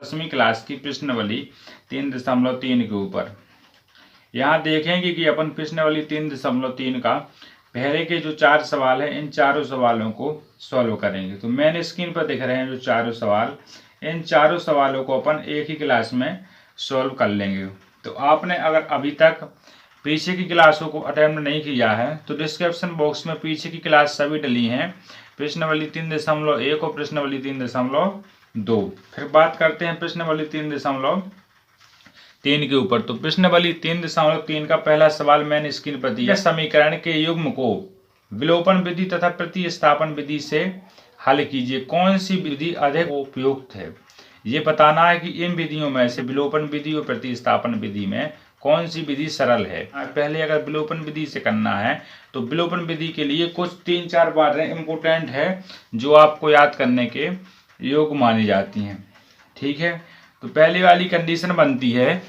10वीं क्लास की प्रश्नावली 3.3 के ऊपर यहाँ देखेंगे कि अपन प्रश्नावली 3.3 का पहले के जो 4 सवाल हैं, इन चारों सवालों को सॉल्व करेंगे। तो मेन स्क्रीन पर दिख रहे हैं जो चारों सवाल, इन चारों सवालों को अपन एक ही क्लास में सॉल्व कर लेंगे। तो आपने अगर अभी तक पीछे की क्लासों को अटेम्प्ट नहीं किया है तो डिस्क्रिप्शन बॉक्स में पीछे की क्लास सभी डली हैं, प्रश्नावली 3.1 और प्रश्नावली 3.2। फिर बात करते हैं प्रश्नावली 3.3 के ऊपर। तो प्रश्नावली 3.3 का पहला सवाल मैंने स्क्रीन पर दिया, समीकरण के युग्म को विलोपन विधि तथा प्रतिस्थापन विधि से हल कीजिए, कौन सी विधि अधिक उपयुक्त है। ये बताना है कि इन विधियों में से विलोपन विधि और प्रतिस्थापन विधि में कौन सी विधि सरल है। पहले अगर विलोपन विधि से करना है तो विलोपन विधि के लिए कुछ 3-4 बातें इम्पोर्टेंट है जो आपको याद करने के योग मानी जाती हैं। ठीक है, तो पहली वाली कंडीशन बनती है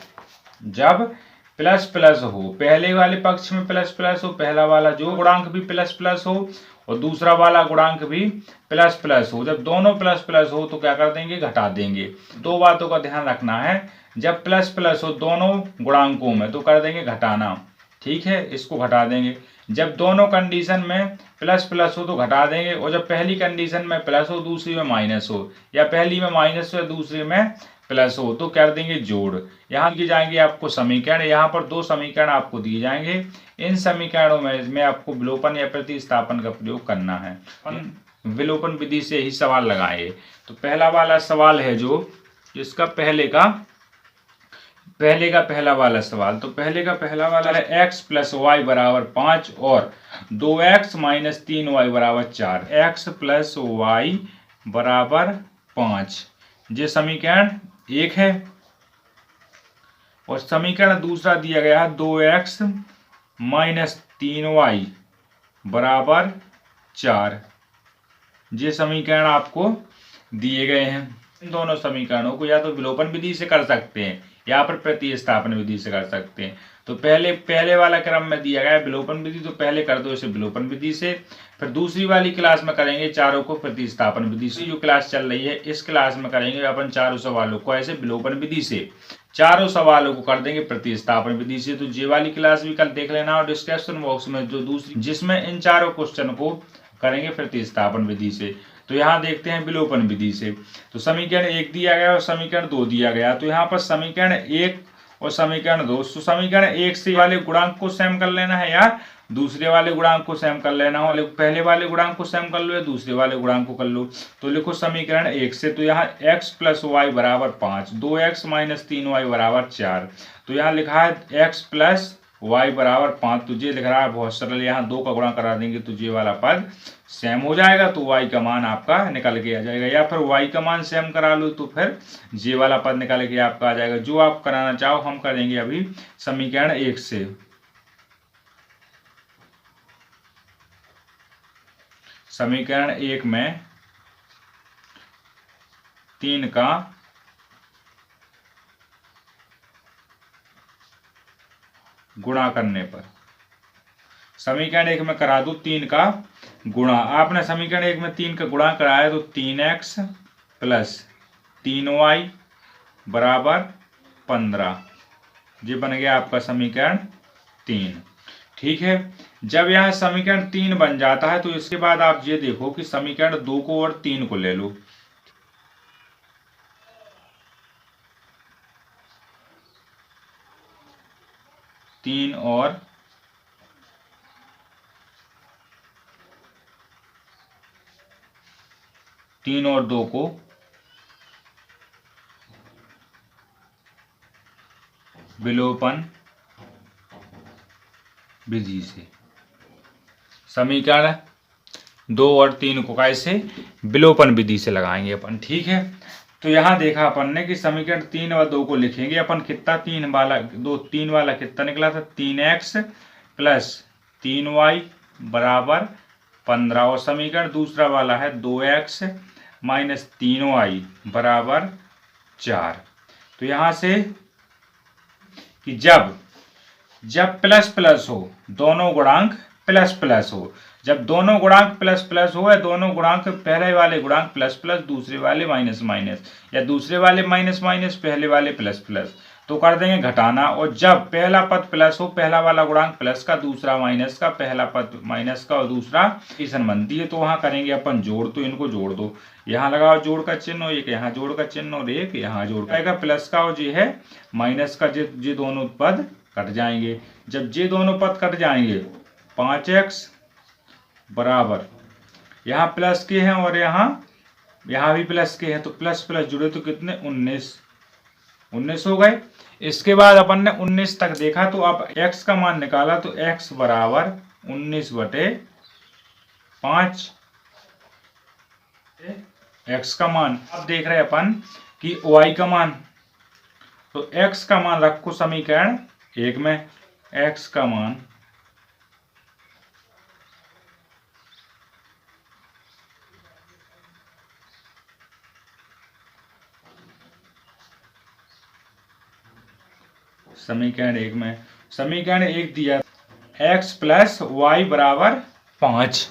जब प्लस प्लस हो, पहले वाले पक्ष में प्लस प्लस हो, पहला वाला जो गुणांक भी प्लस प्लस हो और दूसरा वाला गुणांक भी प्लस प्लस हो। जब दोनों प्लस प्लस हो तो क्या कर देंगे, घटा देंगे। दो बातों का ध्यान रखना है, जब प्लस प्लस हो दोनों गुणांकों में तो कर देंगे घटाना। ठीक है, इसको घटा देंगे। जब दोनों कंडीशन में प्लस प्लस हो तो घटा देंगे, और जब पहली कंडीशन में प्लस हो दूसरी में माइनस हो, या पहली में माइनस हो या दूसरी में प्लस हो तो कर देंगे जोड़। यहाँ दिए जाएंगे आपको समीकरण, यहाँ पर 2 समीकरण आपको दिए जाएंगे। इन समीकरणों में आपको विलोपन या प्रतिस्थापन का प्रयोग करना है। विलोपन विधि से ही सवाल लगाएंगे। तो पहला वाला सवाल है जो इसका पहले का पहला वाला सवाल। तो पहले का पहला वाला है x + y = 5 और 2x - 3y = 4। x + y = 5, ये समीकरण 1 है। और समीकरण दूसरा दिया गया है 2x - 3y = 4, ये समीकरण आपको दिए गए हैं। इन दोनों समीकरणों को या तो विलोपन विधि से कर सकते हैं या फिर प्रतिस्थापन विधि से कर सकते हैं। तो पहले वाला क्रम में दिया गया है विलोपन विधि, तो पहले कर दो इसे विलोपन विधि से। फिर दूसरी वाली क्लास में करेंगे चारों को प्रतिस्थापन विधि से। जो क्लास चल रही है इस क्लास में करेंगे अपन चारों सवालों को ऐसे विलोपन विधि से, चारों सवालों को कर देंगे प्रतिस्थापन विधि से। तो ये वाली क्लास भी कल देख लेना, और डिस्क्रिप्शन बॉक्स में जो दूसरी जिसमें इन चारों क्वेश्चन को करेंगे प्रतिस्थापन विधि से। तो यहाँ देखते हैं विलोपन विधि से। तो समीकरण 1 दिया गया और समीकरण 2 दिया गया। तो यहाँ पर समीकरण 1 और समीकरण 2, तो समीकरण 1 से वाले गुणांक को सेम कर लेना है या दूसरे वाले गुणांक को सेम कर लेना हो। पहले वाले गुणांक को सेम कर लो या दूसरे वाले गुणांक को कर लो। तो लिखो समीकरण 1 से, तो यहाँ x + y = 5, 2x - 3y = 4। तो यहाँ लिखा है x + y = 5, तो ये लिख रहा है बहुत सरल। यहाँ 2 का गुणा करा देंगे तो ये वाला पद सेम हो जाएगा, तो y का मान आपका निकल के आ जाएगा। या फिर y का मान सेम करा लो तो फिर ये वाला पद निकल के आपका आ जाएगा। जो आप कराना चाहो हम करेंगे अभी समीकरण 1 से। समीकरण 1 में 3 का गुणा करने पर, समीकरण 1 में करा दो 3 का गुणा। आपने समीकरण 1 में 3 का गुणा कराया तो 3x + 3y = 15, ये बन गया आपका समीकरण 3। ठीक है, जब यहाँ समीकरण 3 बन जाता है तो इसके बाद आप ये देखो कि समीकरण 2 को और 3 को ले लो। तीन और 2 को विलोपन विधि से, समीकरण 2 और 3 को कैसे विलोपन विधि से लगाएंगे अपन। ठीक है, तो यहाँ देखा अपन ने कि समीकरण 3 और 2 को लिखेंगे अपन। कितना 3 वाला कितना निकला था, 3x + 3y = 15, और समीकरण दूसरा वाला है 2x - 3y = 4। तो यहाँ से कि जब प्लस प्लस हो, दोनों गुणांक प्लस प्लस हो, जब दोनों गुणांक प्लस प्लस हो, या दोनों गुणांक पहले वाले गुणांक प्लस प्लस दूसरे वाले माइनस माइनस, या दूसरे वाले माइनस माइनस पहले वाले प्लस प्लस, तो कर देंगे घटाना। और जब पहला पद प्लस हो, पहला वाला गुणांक प्लस का, दूसरा माइनस का, पहला पद माइनस का और दूसरा कंडीशन बनती है, तो वहां करेंगे अपन जोड़। तो इनको जोड़ दो, यहाँ लगाओ जोड़ का चिन्ह, एक यहाँ जोड़ का चिन्ह और एक यहाँ जोड़ का प्लस का, और ये है माइनस का। ये दोनों पद कट जाएंगे। जब ये दोनों पद कट जाएंगे 5x बराबर, यहाँ प्लस के हैं और यहाँ भी प्लस के हैं, तो प्लस प्लस जुड़े तो कितने 19 हो गए। इसके बाद अपन ने 19 तक देखा, तो अब x का मान निकाला, तो x बराबर 19/5 x का मान। अब देख रहे हैं अपन कि y का मान, तो x का मान रखो समीकरण 1 में। x का मान समीकरण 1 में, समीकरण 1 दिया x प्लस वाई बराबर 5।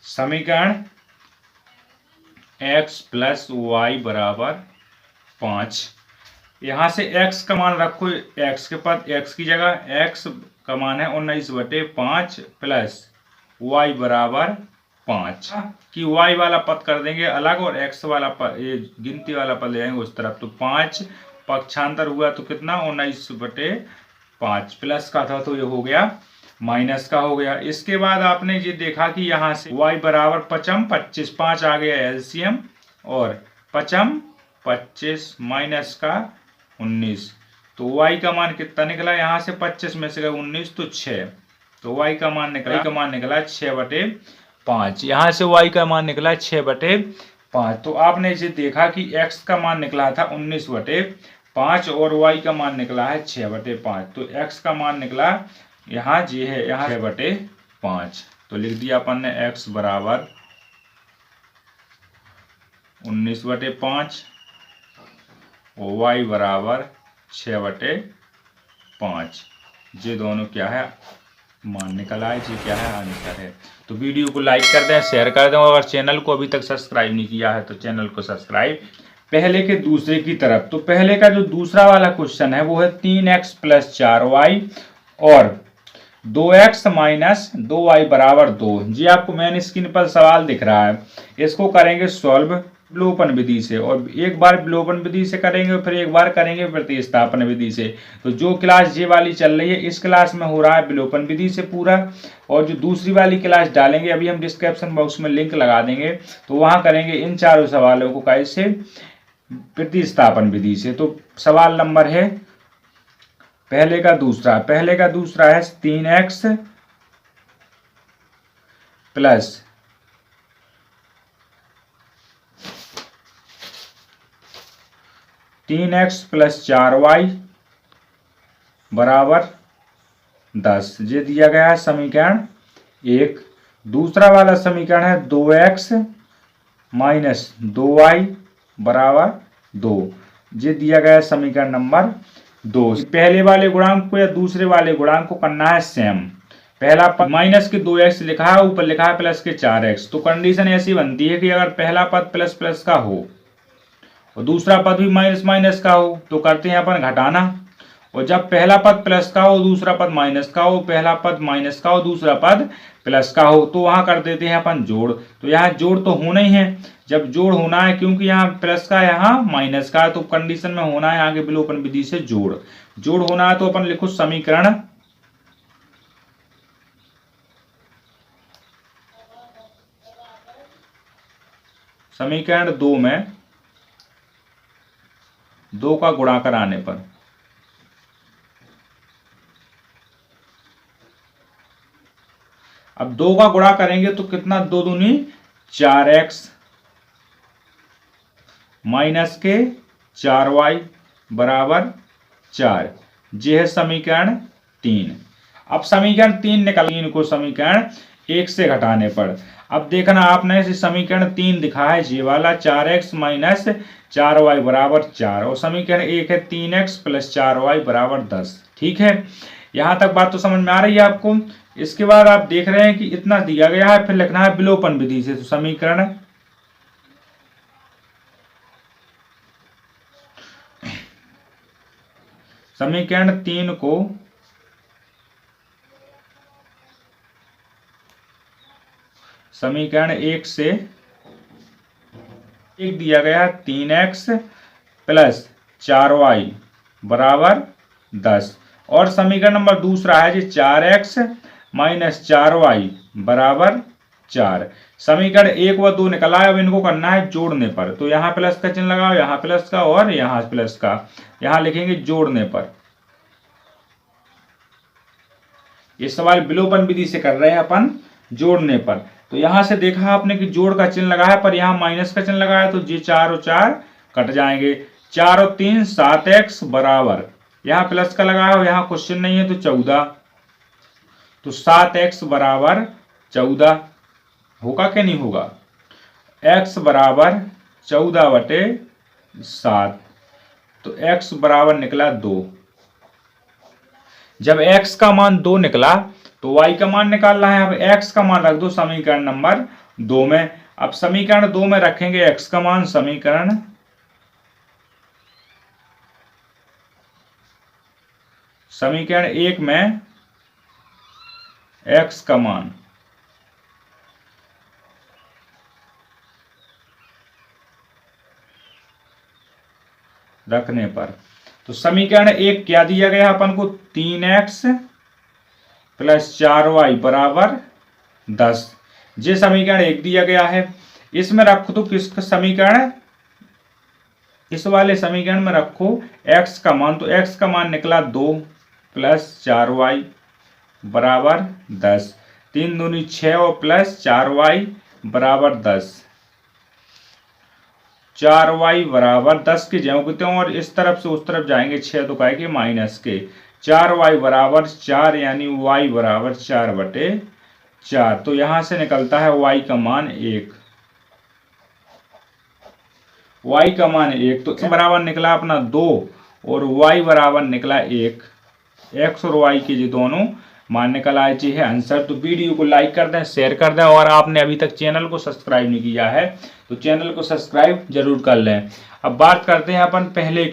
समीकरण x प्लस वाई बराबर 5। यहां से x का मान रखो, x के पद x की जगह, x का मान है 19/5 प्लस y बराबर 5 कि y वाला पद कर देंगे अलग और x वाला पद, ये गिनती वाला पद ले जाएंगे उस तरफ। तो 5 पक्षांतर हुआ तो कितना 19/5, प्लस का था तो ये हो गया माइनस का हो गया। इसके बाद आपने ये देखा कि यहाँ से y बराबर 5 5 आ गया एलसीएम, और 25 माइनस का 19, तो y का मान कितना निकला, यहाँ से 25 में से 19 तो 6, तो y का मान निकला 6/5। यहाँ से y का मान निकला 6/5। तो आपने इसे देखा कि x का मान निकला था 19/5 और y का मान निकला है 6/5। तो x का मान निकला यहाँ जी है, यहाँ 6/5। तो लिख दिया अपन ने x बराबर 19/5 और y बराबर 6/5। ये दोनों क्या है मान निकला है, ये क्या है आंसर है। तो वीडियो को लाइक कर दें, शेयर कर दें, और अगर चैनल को अभी तक सब्सक्राइब नहीं किया है तो चैनल को सब्सक्राइब। पहले के दूसरे की तरफ, तो पहले का जो दूसरा वाला क्वेश्चन है वो है 3x प्लस 4y और 2x माइनस 2y बराबर 2। जी आपको मेन स्क्रीन पर सवाल दिख रहा है, इसको करेंगे सॉल्व विलोपन विधि से, और एक बार विलोपन विधि से करेंगे फिर एक बार करेंगे प्रतिस्थापन विधि से। तो जो क्लास ये वाली चल रही है इस क्लास में हो रहा है विलोपन विधि से पूरा, और जो दूसरी वाली क्लास डालेंगे अभी हम डिस्क्रिप्शन बॉक्स में लिंक लगा देंगे, तो वहां करेंगे इन चारों सवालों को कैसे प्रतिस्थापन विधि से। तो सवाल नंबर है पहले का दूसरा है 3x प्लस 4y बराबर 10, ये दिया गया है समीकरण 1। दूसरा वाला समीकरण है 2x माइनस 2y बराबर 2, ये दिया गया है समीकरण नंबर 2। पहले वाले गुणांक को या दूसरे वाले गुणांक को करना है सेम। पहला पद माइनस के 2x लिखा है, ऊपर लिखा है प्लस के 4x। तो कंडीशन ऐसी बनती है कि अगर पहला पद प्लस प्लस का हो और दूसरा पद भी माइनस माइनस का हो तो करते हैं अपन घटाना, और जब पहला पद प्लस का हो दूसरा पद माइनस का हो, पहला पद माइनस का हो दूसरा पद प्लस का हो, तो वहां कर देते हैं अपन जोड़। तो यहाँ जोड़ तो होना ही है, जब जोड़ होना है क्योंकि यहाँ प्लस का यहाँ माइनस का है, तो कंडीशन में होना है आगे विलोपन विधि से जोड़ होना है। तो अपन लिखो समीकरण 2 में 2 का गुणाकर आने पर अब 2 का गुणा करेंगे तो कितना 2 दूनी 4x माइनस के 4y बराबर 4, ये है समीकरण 3। अब समीकरण 3 निकल, 3 को समीकरण 1 से घटाने पर अब देखना आपने इसे समीकरण 3 दिखा है ये वाला 4x माइनस 4y बराबर 4, और समीकरण 1 है 3x प्लस 4y बराबर 10। ठीक है, यहां तक बात तो समझ में आ रही है आपको। इसके बाद आप देख रहे हैं कि इतना दिया गया है, फिर लिखना है विलोपन विधि से। तो समीकरण 3 को समीकरण 1 से एक दिया गया है 3x प्लस 4y बराबर 10, और समीकरण नंबर दूसरा है जी 4x माइनस 4y बराबर 4। समीकरण 1 व 2 निकला है, अब इनको करना है जोड़ने पर। तो यहाँ प्लस का चिन्ह लगाओ, यहाँ प्लस का और यहाँ प्लस का, यहाँ लिखेंगे जोड़ने पर। ये सवाल विलोपन विधि से कर रहे हैं अपन, जोड़ने पर। तो यहां से देखा आपने कि जोड़ का चिन्ह लगाया, पर यहां माइनस का चिन्ह लगाया, तो ये 4 और 4 कट जाएंगे। 4 और 3 7x बराबर, यहां प्लस का लगाया हो, यहां क्वेश्चन नहीं है तो 14, तो 7x बराबर 14 होगा कि नहीं होगा। x बराबर 14/7, तो x बराबर निकला 2। जब x का मान 2 निकला तो y का मान निकालना है। अब x का मान रख दो समीकरण नंबर 2 में। अब समीकरण 2 में रखेंगे x का मान, समीकरण समीकरण 1 में x का मान रखने पर, तो समीकरण 1 क्या दिया गया अपन को, 3x प्लस 4y बराबर 10। ये समीकरण 1 दिया गया है। इसमें रखो तो किसका समीकरण, इस वाले समीकरण में रखो x का मान, तो x का मान निकला 2 प्लस 4y बराबर 10। 3 दूनी 6 और प्लस 4y बराबर 10। 4y बराबर 10 के ज्यों और इस तरफ से उस तरफ जाएंगे 6 तो कहेंगे माइनस के। 4y बराबर 4, यानी y बराबर 4/4। तो यहां से निकलता है y का मान 1। y का मान 1, तो x बराबर निकला अपना 2 और y बराबर निकला 1। x और y के ये दोनों मान निकल आए जी है आंसर। तो वीडियो को लाइक कर दें, शेयर कर दें, और आपने अभी तक चैनल को सब्सक्राइब नहीं किया है तो चैनल को सब्सक्राइब जरूर कर लें। अब बात करते हैं अपन पहले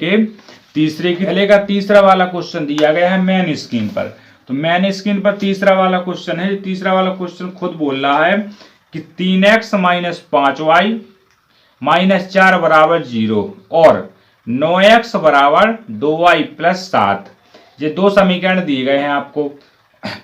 का तीसरा वाला क्वेश्चन दिया गया है मेन स्क्रीन पर। तो मेन स्क्रीन पर तीसरा वाला क्वेश्चन है। तीसरा वाला क्वेश्चन खुद बोल रहा है कि 3x माइनस 5y माइनस 4 बराबर 0 और 9x बराबर 2y प्लस 7। ये दो समीकरण दिए गए हैं आपको।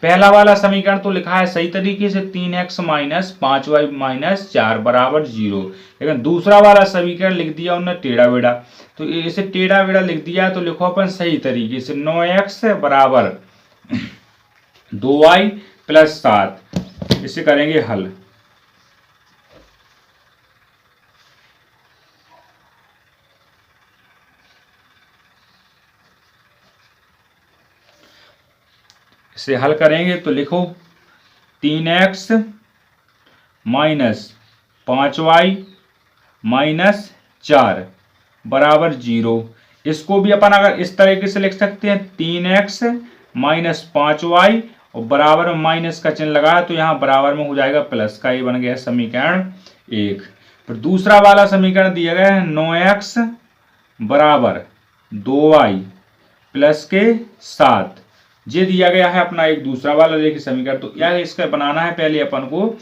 पहला वाला समीकरण तो लिखा है सही तरीके से, 3x माइनस 5y माइनस 4 बराबर 0, लेकिन दूसरा वाला समीकरण लिख दिया उन्होंने टेढ़ा बेड़ा। तो इसे टेढ़ा बेड़ा लिख दिया, तो लिखो अपन सही तरीके से 9x बराबर 2y प्लस 7। इसे करेंगे हल। इसे हल करेंगे तो लिखो 3x माइनस 5y माइनस 4 बराबर 0। इसको भी अपन अगर इस तरीके से लिख सकते हैं, 3x माइनस 5y और बराबर में माइनस का चिन्ह लगाया तो यहाँ बराबर में हो जाएगा प्लस का। ये बन गया समीकरण 1। फिर दूसरा वाला समीकरण दिया गया है 9x बराबर 2y प्लस के 7। ये दिया गया है अपना एक दूसरा वाला देखिए समीकरण। तो यार इसका बनाना है पहले अपन को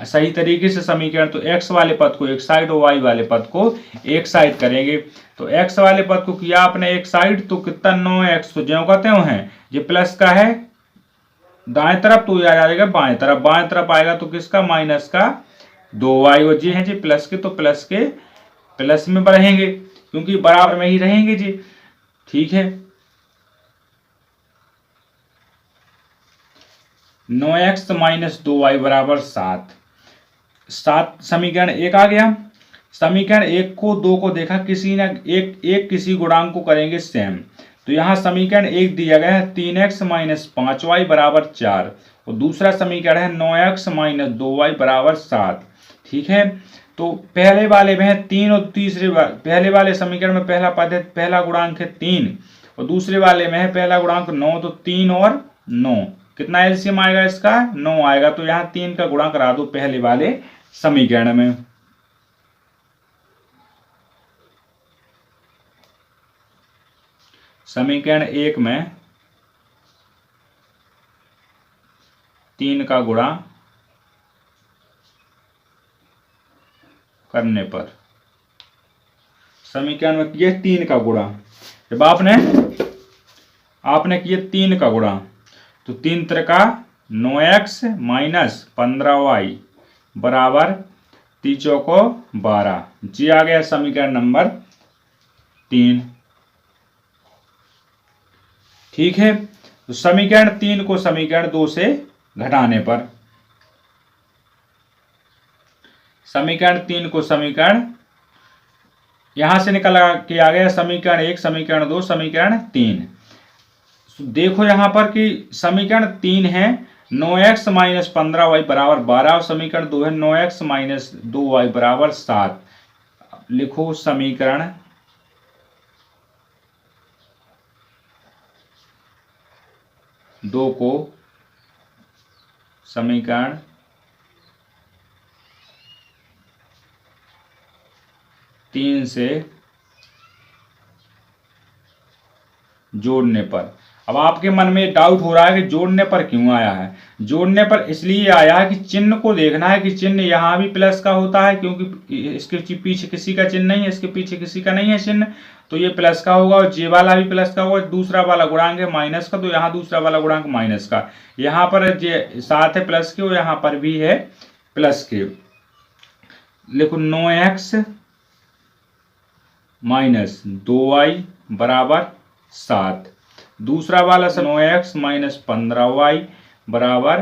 सही तरीके से समीकरण। तो x वाले पद को एक साइड और y वाले पद को एक साइड करेंगे। तो x वाले पद को किया आपने एक साइड, तो कितना 9x, तो ज्यों कहते हैं ये प्लस का है दाएं तरफ, तो ये आ जाएगा बाएं तरफ। बाएं तरफ आएगा तो किसका, माइनस का 2y, और जी है जी प्लस के, तो प्लस के प्लस में रहेंगे क्योंकि बराबर में ही रहेंगे जी। ठीक है, 9x माइनस 2y बराबर 7। समीकरण 1 आ गया। समीकरण 1 को 2 को देखा किसी ना एक किसी गुणांक को करेंगे सेम। तो यहाँ समीकरण 1 दिया गया है 3x माइनस 5y बराबर 4 और दूसरा समीकरण है 9x माइनस 2y बराबर 7। ठीक है, तो पहले वाले में है 3 और पहले वाले समीकरण में पहला पद है, पहला गुणांक है 3 और दूसरे वाले में है पहला गुणांक 9, तो 3 और 9 कितना एलसीएम आएगा इसका 9 आएगा। तो यहाँ 3 का गुणा करा दो पहले वाले समीकरण में। समीकरण 1 में 3 का गुणा करने पर, समीकरण में किए 3 का गुणा, जब आपने किए 3 का गुणा तो 3 त्रिका 9x माइनस 15y बराबर 3 चौको 12। जी आ गया समीकरण नंबर 3। ठीक है, तो समीकरण 3 को समीकरण 2 से घटाने पर, समीकरण 3 को समीकरण यहां से निकल के आ गया समीकरण 1, समीकरण 2, समीकरण 3। देखो यहां पर कि समीकरण 3 है 9x माइनस 15y बराबर 12 और समीकरण 2 है 9x माइनस 2y बराबर 7। लिखो समीकरण दो को समीकरण 3 से जोड़ने पर। अब आपके मन में डाउट हो रहा है कि जोड़ने पर क्यों आया है। जोड़ने पर इसलिए आया है कि चिन्ह को देखना है कि चिन्ह यहाँ भी प्लस का होता है, क्योंकि इसके पीछे किसी का चिन्ह नहीं है, इसके पीछे किसी का नहीं है चिन्ह, तो ये प्लस का होगा। और जे वाला भी प्लस का होगा। दूसरा वाला गुणांक है माइनस का, तो यहाँ दूसरा वाला गुणांक माइनस का। यहाँ पर जे साथ है प्लस के, और यहाँ पर भी है प्लस के। लिखो 9x माइनस 2y बराबर 7। दूसरा वाला 9x माइनस 15y बराबर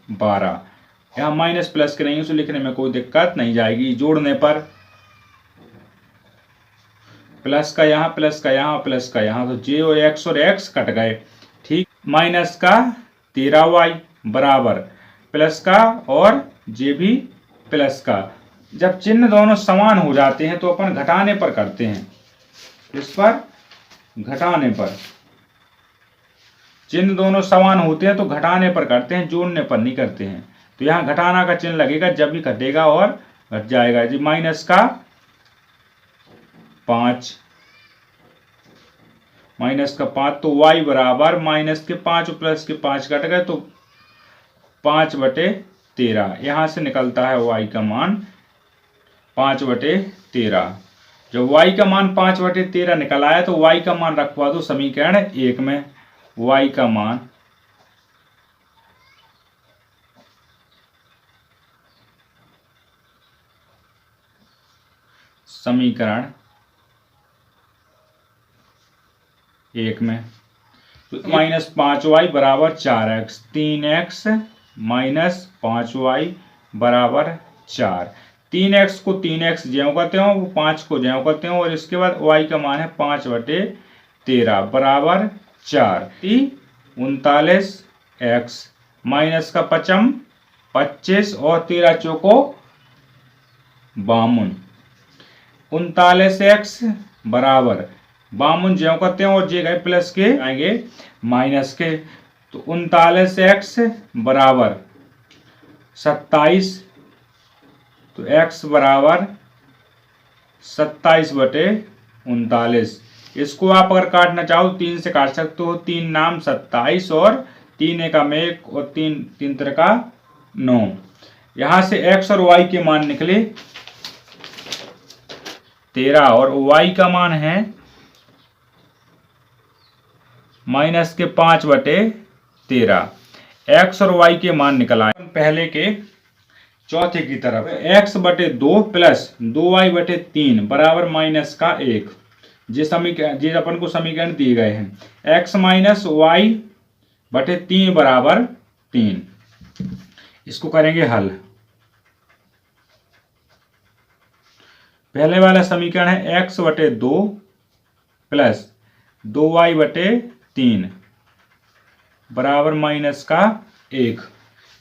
12। यहाँ माइनस प्लस के नहीं, उसे लिखने में कोई दिक्कत नहीं जाएगी। जोड़ने पर प्लस का यहाँ, प्लस का यहाँ, प्लस का यहाँ, तो जे और x कट गए। ठीक, माइनस का 13y बराबर प्लस का और जे भी प्लस का। जब चिन्ह दोनों समान हो जाते हैं तो अपन घटाने पर करते हैं। इस पर घटाने पर चिन्ह दोनों समान होते हैं तो घटाने पर करते हैं, जोड़ने पर नहीं करते हैं। तो यहाँ घटाना का चिन्ह लगेगा जब भी घटेगा और घट जाएगा। जी माइनस का 5, माइनस का 5, तो y बराबर माइनस के 5 और प्लस के 5 घट गए तो 5/13। यहां से निकलता है y का मान 5/13। जब y का मान 5/13 निकल आया तो y का मान रखवा दो समीकरण 1 में। y का मान समीकरण 1 में, तो माइनस 5y बराबर 4x, 3x माइनस 5y बराबर 4। 3x को 3x ज्यों करते हो, वो 5 को ज्यों करते हो, और इसके बाद y का मान है 5/13 बराबर 4। 39x माइनस का 5 25 और 13 चौको 52। 39x बराबर 52 ज्यों करते हैं और जे गए प्लस के आएंगे माइनस के, तो 39x बराबर 27, तो x बराबर 27/39। इसको आप अगर काटना चाहो 3 से काट सकते हो। 3 नाम 27 और 3 एकम 1 और 3 त्रिका 9। यहां से x और y के मान निकले 13 और y का मान है माइनस के 5/13। x और y के मान निकला पहले के चौथे की तरफ। x/2 प्लस 2y/3 बराबर माइनस का 1। जे अपन को समीकरण दिए गए हैं। x माइनस y/3 बराबर 3। इसको करेंगे हल। पहले वाला समीकरण है x/2 प्लस 2y/3 बराबर माइनस का 1।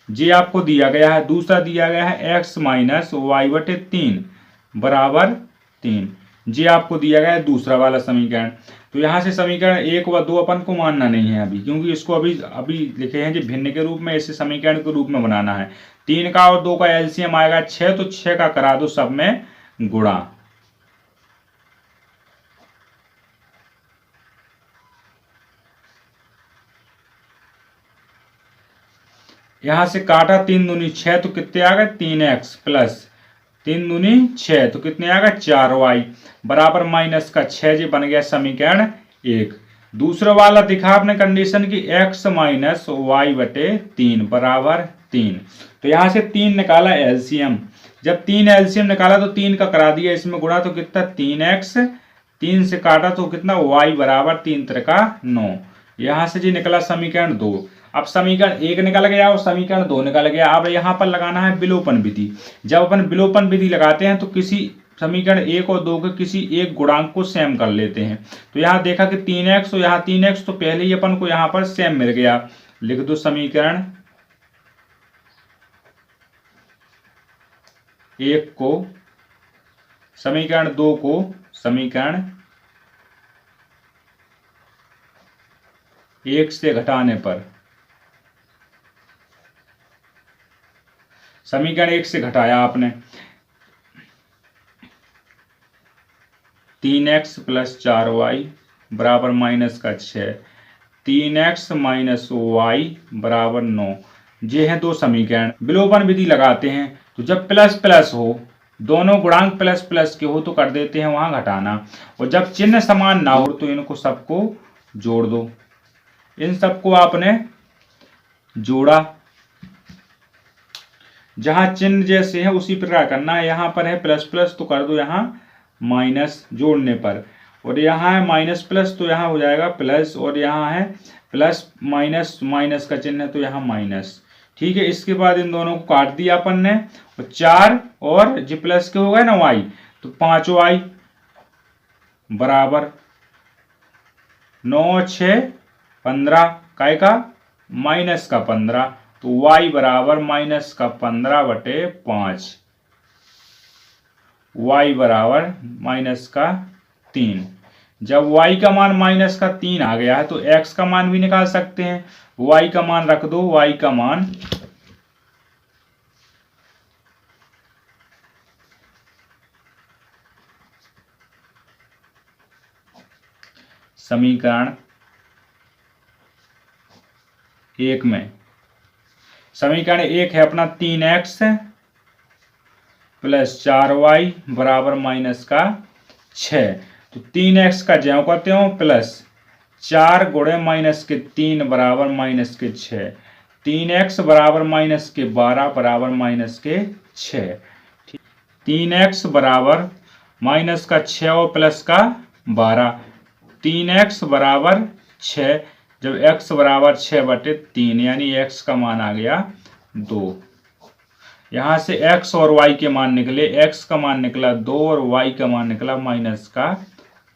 जे आपको दिया गया है। दूसरा दिया गया है x माइनस y/3 बराबर 3। ये आपको दिया गया है दूसरा वाला समीकरण। तो यहाँ से समीकरण 1 व 2 अपन को मानना नहीं है अभी, क्योंकि इसको अभी अभी लिखे हैं जो भिन्न के रूप में, इसे समीकरण के रूप में बनाना है। 3 का और 2 का एलसीएम आएगा 6, तो 6 का करा दो सब में गुणा। यहां से काटा 3 दूनी 6, तो कितने आ गए 3x प्लस 3 दूनी 6, तो कितने आ गए 4y बराबर माइनस का 6। जी बन गया समीकरण 1। दूसरा वाला दिखा आपने कंडीशन की x माइनस वाई बटे 3 बराबर 3। तो यहां से 3 निकाला एलसीएम। जब 3 एलसीएम निकाला तो 3 का करा दिया इसमें गुणा, तो कितना 3x, 3 से काटा तो कितना y बराबर 3 त्रिका 9। यहां से जी निकला समीकरण 2। अब समीकरण 1 निकल गया और समीकरण 2 निकल गया। अब यहां पर लगाना है विलोपन विधि। जब अपन विलोपन विधि लगाते हैं तो किसी समीकरण 1 और 2 के किसी एक गुणांक को सेम कर लेते हैं। तो यहां देखा कि 3x और यहां 3x, तो पहले ही अपन को यहां पर सेम मिल गया। लिख दो समीकरण 1 को, समीकरण 2 को समीकरण 1 से घटाने पर, समीकरण 1 से घटाया आपने 3x प्लस 4y बराबर माइनस का 6, 3x माइनस वाई बराबर 9। ये हैं 2 समीकरण। विलोपन विधि लगाते हैं तो जब प्लस प्लस हो, दोनों गुणांक प्लस प्लस के हो तो कर देते हैं वहां घटाना, और जब चिन्ह समान ना हो तो इनको सबको जोड़ दो। इन सबको आपने जोड़ा, जहां चिन्ह जैसे है उसी प्रकार करना है। यहां पर है प्लस प्लस तो कर दो यहां माइनस जोड़ने पर, और यहाँ है माइनस प्लस तो यहाँ हो जाएगा प्लस, और यहाँ है प्लस माइनस, माइनस का चिन्ह है तो यहाँ माइनस। ठीक है, इसके बाद इन दोनों को काट दिया अपन ने, और 4 और जी प्लस के हो गए ना y, तो 5y बराबर 9 6 15 काय का माइनस का 15, तो y बराबर माइनस का 15 बटे 5, y बराबर माइनस का 3। जब y का मान माइनस का 3 आ गया है तो x का मान भी निकाल सकते हैं। y का मान रख दो, y का मान समीकरण 1 में, समीकरण 1 है अपना 3x प्लस 4y बराबर माइनस का 6। तो 3x का ज्यों करते हो प्लस 4 गुणे माइनस के 3 बराबर माइनस के 6, 3x बराबर माइनस के 12 बराबर माइनस के 6। 3x बराबर माइनस का 6 और प्लस का 12, 3x बराबर 6, जब x बराबर 6 बटे 3 यानी x का मान आ गया 2। यहां से x और y के मान निकले, x का मान निकला 2 और y का मान निकला माइनस का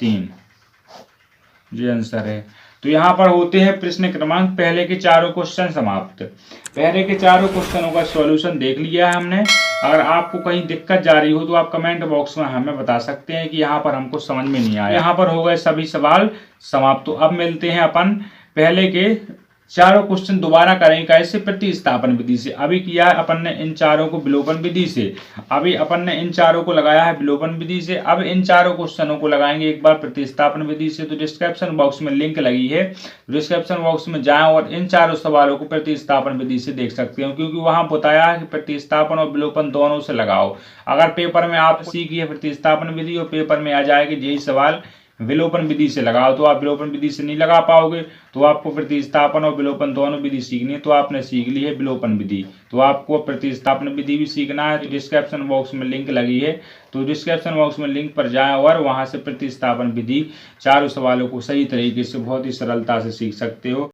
3। ये आंसर है। तो यहाँ पर होते हैं प्रश्न क्रमांक पहले के चारों क्वेश्चन समाप्त। पहले के चारों क्वेश्चनों का सॉल्यूशन देख लिया है हमने। अगर आपको कहीं दिक्कत जा रही हो तो आप कमेंट बॉक्स में हमें बता सकते हैं कि यहाँ पर हमको समझ में नहीं आया। यहाँ पर हो गए सभी सवाल समाप्त। तो अब मिलते हैं अपन पहले के चारों क्वेश्चन दोबारा करेंगे कैसे, प्रतिस्थापन विधि से। अभी किया है अपन ने इन चारों को विलोपन विधि से, अभी अपन ने इन चारों को लगाया है विलोपन विधि से। अब इन चारों क्वेश्चनों को लगाएंगे एक बार प्रतिस्थापन विधि से। तो डिस्क्रिप्शन बॉक्स में लिंक लगी है, डिस्क्रिप्शन बॉक्स में जाएं और इन चारों सवालों को प्रतिस्थापन विधि से देख सकते हो, क्योंकि वहां बताया है कि प्रतिस्थापन और विलोपन दोनों से लगाओ। अगर पेपर में आप सीखी है प्रतिस्थापन विधि और पेपर में आ जाएगी यही सवाल विलोपन विधि से लगाओ, तो आप विलोपन विधि से नहीं लगा पाओगे। तो आपको प्रतिस्थापन और विलोपन दोनों विधि सीखनी है। तो आपने सीख ली है विलोपन विधि, तो आपको प्रतिस्थापन विधि भी सीखना है। तो डिस्क्रिप्शन बॉक्स में लिंक लगी है, तो डिस्क्रिप्शन बॉक्स में लिंक पर जाएं और वहां से प्रतिस्थापन विधि चारों सवालों को सही तरीके से बहुत ही सरलता से सीख सकते हो।